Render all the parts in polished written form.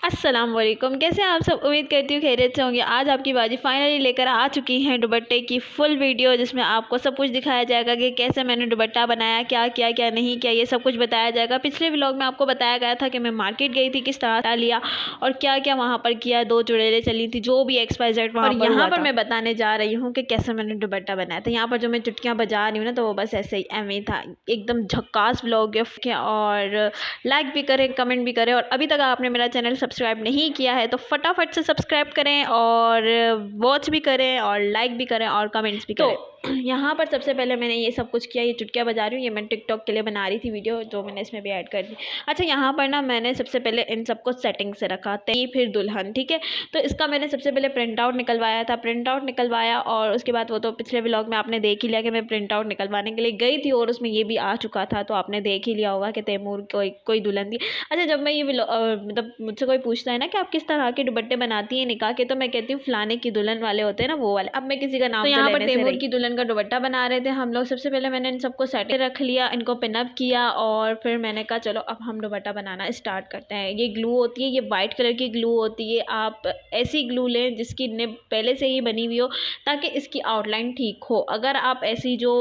अस्सलाम वालेकुम। कैसे हैं आप सब? उम्मीद करती हूँ खैरियत से होंगे। आज आपकी बाजी फाइनली लेकर आ चुकी हैं दुपट्टे की फुल वीडियो, जिसमें आपको सब कुछ दिखाया जाएगा कि कैसे मैंने दुपट्टा बनाया, क्या किया क्या नहीं किया, ये सब कुछ बताया जाएगा। पिछले व्लॉग में आपको बताया गया था कि मैं मार्केट गई थी, किस तरह लिया और क्या क्या वहाँ पर किया, 2 चुड़ैलें चली थी, जो भी XYZ वहाँ पर। यहाँ पर मैं बताने जा रही हूँ कि कैसे मैंने दुपट्टा बनाया था। यहाँ पर जो मैं चुटकियाँ बजा रही हूँ ना, तो वो बस ऐसे ही एम था। एकदम झक्कास व्लॉग है। और लाइक भी करें, कमेंट भी करें, और अभी तक आपने मेरा चैनल सब्सक्राइब नहीं किया है तो फटाफट से सब्सक्राइब करें और वॉच भी करें और लाइक भी करें और कमेंट्स भी करें। यहाँ पर सबसे पहले मैंने ये सब कुछ किया। ये चुटकियाँ बजा रही हूँ, ये मैं टिकटॉक के लिए बना रही थी वीडियो, जो मैंने इसमें भी ऐड कर दी। अच्छा, यहाँ पर ना मैंने सबसे पहले इन सबको सेटिंग से रखा, तई फिर दुल्हन, ठीक है। तो इसका मैंने सबसे पहले प्रिंट आउट निकलवाया था, प्रिंट आउट निकलवाया, और उसके बाद वो तो पिछले व्लॉग में आपने देख ही लिया कि मैं प्रिंट आउट निकलवाने के लिए गई थी और उसमें ये भी आ चुका था, तो आपने देख ही लिया होगा कि तैमूर कोई दुल्हन थी। अच्छा, जब मैं ये मतलब मुझसे कोई पूछता है ना कि आप किस तरह के दुपट्टे बनाती हैं निकाह के, तो मैं कहती हूँ फलाने की दुल्हन वाले होते हैं ना, वो वाले। अब मैं किसी का नाम तो यहाँ पर तैमूर की दुल्हन का दुपट्टा बना रहे थे हम लोग। सबसे पहले मैंने इन सबको सेट रख लिया, इनको पिनअप किया, और फिर मैंने कहा चलो अब हम दुपट्टा बनाना स्टार्ट करते हैं। ये ग्लू होती है, ये वाइट कलर की ग्लू होती है। आप ऐसी ग्लू लें जिसकी निब पहले से ही बनी हुई हो, ताकि इसकी आउटलाइन ठीक हो। अगर आप ऐसी जो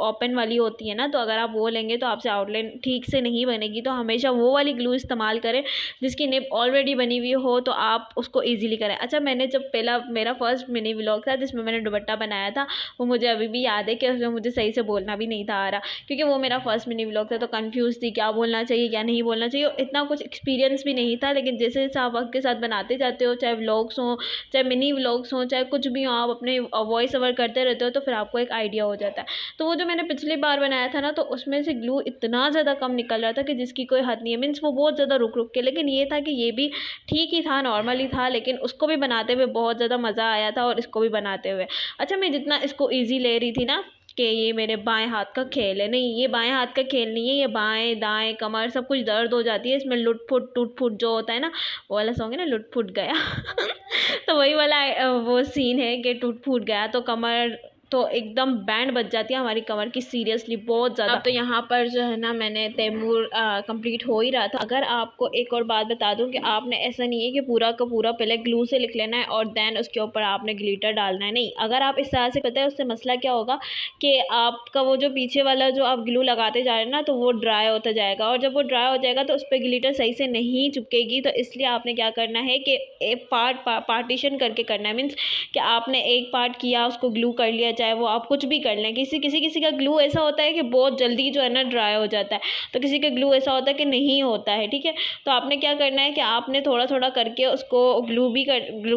ओपन वाली होती है ना, तो अगर आप वो लेंगे तो आपसे आउटलाइन ठीक से नहीं बनेगी। तो हमेशा वो वाली ग्लू इस्तेमाल करें जिसकी निब ऑलरेडी बनी हुई हो, तो आप उसको ईजिली करें। अच्छा, मैंने जब पहला मेरा फर्स्ट मिनी व्लॉग था जिसमें मैंने दुपट्टा बनाया था, वो मुझे अभी भी याद है कि उसमें मुझे सही से बोलना भी नहीं था आ रहा, क्योंकि वो मेरा फर्स्ट मिनी व्लॉग था, तो कंफ्यूज थी क्या बोलना चाहिए क्या नहीं बोलना चाहिए। इतना कुछ एक्सपीरियंस भी नहीं था, लेकिन जैसे जैसे आप वक्त के साथ बनाते जाते हो, चाहे व्लॉग्स हों, चाहे मिनी व्लॉग्स हों, चाहे कुछ भी हो, आप अपने वॉइस ओवर करते रहते हो, तो फिर आपको एक आइडिया हो जाता है। तो वो जो मैंने पिछली बार बनाया था ना, तो उसमें से ग्लू इतना ज़्यादा कम निकल रहा था कि जिसकी कोई हद नहीं है। मीन्स वो बहुत ज़्यादा रुक रुक के, लेकिन ये था कि ये भी ठीक ही था, नॉर्मल ही था, लेकिन उसको भी बनाते हुए बहुत ज़्यादा मज़ा आया था और इसको भी बनाते हुए। अच्छा, मैं जितना इसको ईजी ले रही थी ना कि ये मेरे बाएं हाथ का खेल है, नहीं, ये बाएं हाथ का खेल नहीं है, ये बाएं दाएं कमर सब कुछ दर्द हो जाती है इसमें। लुट फुट टूट फुट जो होता है ना, वो वाला सॉन्ग है ना, लुट फुट गया तो वही वाला वो सीन है कि टूट फूट गया तो कमर तो एकदम बैंड बज जाती है हमारी कमर की, सीरियसली बहुत ज़्यादा। अब तो यहाँ पर जो है ना, मैंने तैमूर कंप्लीट हो ही रहा था। अगर आपको एक और बात बता दूँ कि आपने ऐसा नहीं है कि पूरा का पूरा पहले ग्लू से लिख लेना है और देन उसके ऊपर आपने ग्लिटर डालना है, नहीं। अगर आप इस तरह से पता है, उससे मसला क्या होगा कि आपका वो जो पीछे वाला जो आप ग्लू लगाते जा रहे हैं ना, तो वो ड्राई होता जाएगा, और जब वो ड्राई हो जाएगा तो उस पर ग्लिटर सही से नहीं चिपकेगी। तो इसलिए आपने क्या करना है कि एक पार्टीशन करके करना है। मीन्स कि आपने एक पार्ट किया, उसको ग्लू कर लिया, चाहे वो आप कुछ भी कर लें। किसी का ग्लू ऐसा होता है कि बहुत जल्दी जो है ना ड्राई हो जाता है, तो किसी का ग्लू ऐसा होता है कि नहीं होता है, ठीक है। तो आपने क्या करना है कि आपने थोड़ा थोड़ा करके उसको ग्लू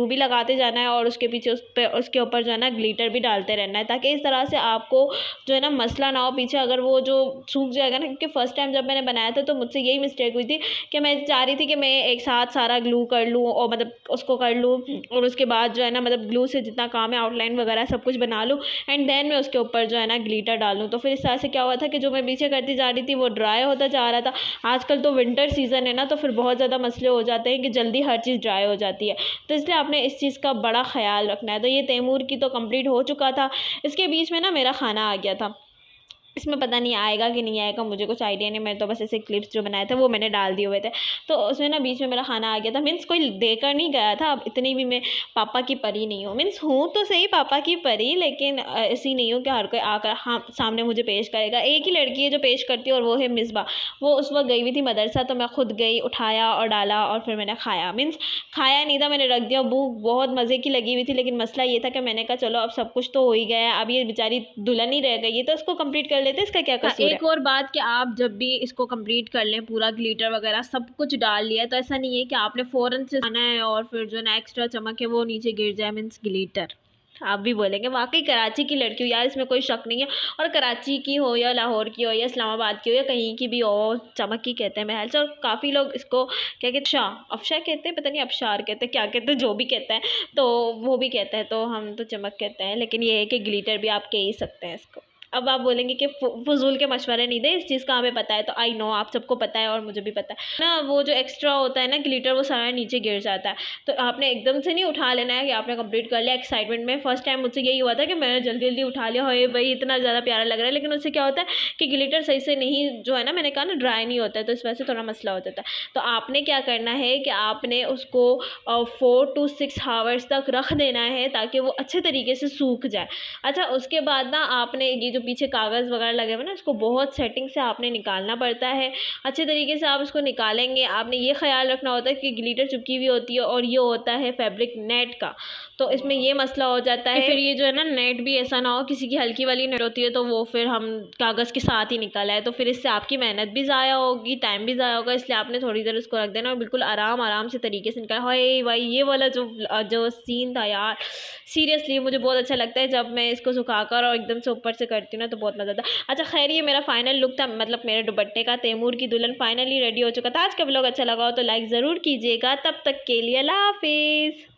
भी लगाते जाना है, और उसके पीछे उसके ऊपर जो है ना ग्लिटर भी डालते रहना है, ताकि इस तरह से आपको जो है ना मसला ना हो पीछे अगर वो जो सूख जाएगा ना। क्योंकि फर्स्ट टाइम जब मैंने बनाया था तो मुझसे यही मिस्टेक हुई थी कि मैं चाह रही थी कि मैं एक साथ सारा ग्लू कर लूँ, और मतलब उसको कर लूँ, और उसके बाद जो है ना मतलब ग्लू से जितना काम है आउटलाइन वगैरह सब कुछ बना लूँ, एंड देन मैं उसके ऊपर जो है ना ग्लिटर डालूँ। तो फिर इस तरह से क्या हुआ था कि जो मैं पीछे करती जा रही थी वो ड्राई होता जा रहा था। आजकल तो विंटर सीज़न है ना, तो फिर बहुत ज़्यादा मसले हो जाते हैं कि जल्दी हर चीज़ ड्राई हो जाती है, तो इसलिए आपने इस चीज़ का बड़ा ख्याल रखना है। तो ये तैमूर की तो कंप्लीट हो चुका था। इसके बीच में ना मेरा खाना आ गया था, इसमें पता नहीं आएगा कि नहीं आएगा, मुझे कुछ आइडिया नहीं। मैं तो बस ऐसे क्लिप्स जो बनाए थे वो मैंने डाल दिए हुए थे, तो उसमें ना बीच में मेरा खाना आ गया था। मीन्स कोई देकर नहीं गया था। अब इतनी भी मैं पापा की परी नहीं हूँ, मीन्स हूँ तो सही पापा की परी, लेकिन ऐसी नहीं हूँ कि हर कोई आकर हाँ सामने मुझे पेश करेगा। एक ही लड़की है जो पेश करती है, और वो है मिसबा। वो उस वक्त गई हुई थी मदरसा, तो मैं खुद गई, उठाया और डाला, और फिर मैंने खाया। मीन्स खाया नहीं था, मैंने रख दिया। भूख बहुत मज़े की लगी हुई थी, लेकिन मसला ये था कि मैंने कहा चलो अब सब कुछ तो हो ही गया है, अब ये बेचारी दुल्हन ही रह गई है, तो इसको कंप्लीट कर लेते, इसका क्या कसूर है। एक और बात कि आप जब भी इसको कंप्लीट कर लें, पूरा ग्लिटर वगैरह सब कुछ डाल लिया है, तो ऐसा नहीं है कि आपने फ़ौरन से आना है और फिर जो ना एक्स्ट्रा चमक है वो नीचे गिर जाए। मीन्स ग्लिटर आप भी बोलेंगे वाकई कराची की लड़की हो यार, इसमें कोई शक नहीं है। और कराची की हो या लाहौर की हो या इस्लामाबाद की हो या कहीं की भी हो, चमक ही कहते हैं महल से। और काफ़ी लोग इसको क्या कहते हैं, अफशा कहते हैं, पता नहीं अफशार कहते हैं, क्या कहते हैं, जो भी कहते हैं, तो वो भी कहते हैं, तो हम तो चमक कहते हैं, लेकिन ये है कि ग्लिटर भी आप कह ही सकते हैं इसको। अब आप बोलेंगे कि फजूल के मशवरे नहीं दे, इस चीज़ का हमें पता है। तो आई नो आप सबको पता है और मुझे भी पता है ना, वो जो एक्स्ट्रा होता है ना ग्लिटर वो सारा नीचे गिर जाता है। तो आपने एकदम से नहीं उठा लेना है कि आपने कंप्लीट कर लिया एक्साइटमेंट में। फर्स्ट टाइम मुझसे यही हुआ था कि मैंने जल्दी जल्दी उठा लिया, हाय भाई इतना ज़्यादा प्यारा लग रहा है, लेकिन उससे क्या होता है कि ग्लिटर सही से नहीं, जो है ना मैंने कहा ना ड्राई नहीं होता है, तो इस वजह से थोड़ा मसला हो जाता है। तो आपने क्या करना है कि आपने उसको 4 to 6 आवर्स तक रख देना है ताकि वो अच्छे तरीके से सूख जाए। अच्छा, उसके बाद ना आपने ये जो पीछे कागज़ वगैरह लगे हुए ना, इसको बहुत सेटिंग से आपने निकालना पड़ता है। अच्छे तरीके से आप इसको निकालेंगे। आपने ये ख्याल रखना होता है कि ग्लिटर चिपकी हुई होती है और ये होता है फैब्रिक नेट का, तो इसमें ये मसला हो जाता है फिर ये जो है ना नेट भी ऐसा ना हो, किसी की हल्की वाली नेट होती है तो वो फिर हम कागज़ के साथ ही निकल आए, तो फिर इससे आपकी मेहनत भी ज़ाया होगी, टाइम भी ज़ाया होगा। इसलिए आपने थोड़ी देर उसको रख देना और बिल्कुल आराम आराम से तरीके से निकाल। हाय भाई ये वाला जो सीन था यार, सीरियसली मुझे बहुत अच्छा लगता है जब मैं इसको सुखाकर और एकदम से ऊपर से करती हूँ ना, तो बहुत मज़ा आता है। अच्छा खैर, ये मेरा फाइनल लुक था, मतलब मेरे दुपट्टे का। तैमूर की दुल्हन फाइनली रेडी हो चुका था। आज का व्लॉग अच्छा लगा हो तो लाइक ज़रूर कीजिएगा। तब तक के लिए अल्लाह हाफिज़।